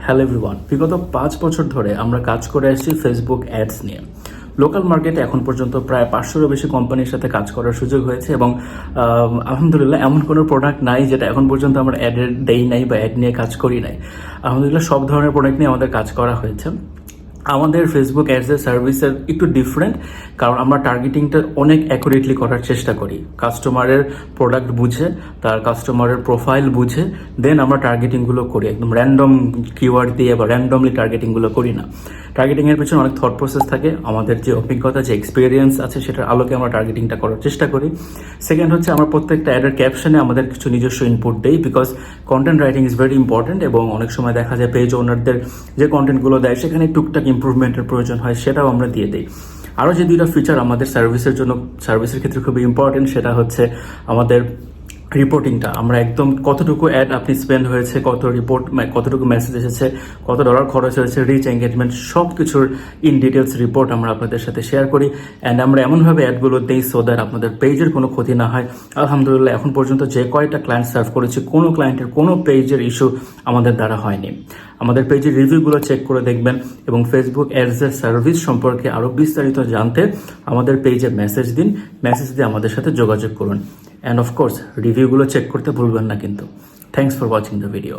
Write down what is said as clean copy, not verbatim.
Hello everyone, বিগত 5 বছর ধরে আমরা কাজ করে আসছি ফেসবুক অ্যাডস নিয়ে। লোকাল মার্কেটে এখন পর্যন্ত প্রায় 500-এরও বেশি কোম্পানির সাথে কাজ করার সুযোগ হয়েছে এবং আলহামদুলিল্লাহ এমন কোনো প্রোডাক্ট নাই যেটা এখন পর্যন্ত আমরা অ্যাডের দেই নাই বা অ্যাড নিয়ে কাজ করি নাই। আলহামদুলিল্লাহ সব ধরনের প্রোডাক্ট নিয়ে আমাদের কাজ করা হয়েছে। আমাদের ফেসবুক অ্যাডসের সার্ভিসের একটু ডিফারেন্ট, কারণ আমরা টার্গেটিংটা অনেক অ্যাকুরেটলি করার চেষ্টা করি। কাস্টমারের প্রোডাক্ট বুঝে, তার কাস্টমারের প্রোফাইল বুঝে দেন আমরা টার্গেটিংগুলো করি। একদম র্যান্ডম কিওয়ার্ড দিয়ে বা র্যান্ডমলি টার্গেটিংগুলো করি না। টার্গেটিংয়ের পিছনে অনেক থট প্রসেস থাকে। আমাদের যে অভিজ্ঞতা, যে এক্সপিরিয়েন্স আছে সেটার আলোকে আমরা টার্গেটিংটা করার চেষ্টা করি। সেকেন্ড হচ্ছে আমরা প্রত্যেকটা অ্যাডের ক্যাপশনে আমাদের কিছু নিজস্ব ইনপুট দেই, because content writing is very important এবং অনেক সময় দেখা যায় পেজ ওনারদের যে কন্টেন্টগুলো দেয় সেখানে টুকটাক ইম্প্রুভমেন্টের প্রয়োজন হয়, সেটাও আমরা দিয়ে দিই। আরও যে দুইটা ফিচার আমাদের সার্ভিসের ক্ষেত্রে খুবই ইম্পর্টেন্ট, সেটা হচ্ছে আমাদের রিপোর্টিংটা। আমরা একদম কতটুকু অ্যাড আপনি স্পেন্ড হয়েছে, কতটুকু মেসেজ এসেছে, কত ডলার খরচ হয়েছে, রিচ এঙ্গেজমেন্ট, সব কিছুর ইন ডিটেলস রিপোর্ট আমরা আপনাদের সাথে শেয়ার করি। অ্যান্ড আমরা এমনভাবে অ্যাডগুলো দিই সো দ্যাট আপনাদের পেজের কোনো ক্ষতি না হয়। আলহামদুলিল্লাহ এখন পর্যন্ত যে কয়টা ক্লায়েন্ট সার্ভ করেছি, কোনো ক্লায়েন্টের কোনো পেজের ইস্যু আমাদের দ্বারা হয়নি। আমাদের পেজের রিভিউগুলো চেক করে দেখবেন এবং ফেসবুক অ্যাডসের সার্ভিস সম্পর্কে আরও বিস্তারিত জানতে আমাদের পেজে মেসেজ দিন। মেসেজ দিয়ে আমাদের সাথে যোগাযোগ করুন। অ্যান্ড অফকোর্স রিভিউগুলো চেক করতে ভুলবেন না কিন্তু। Thanks for watching the video.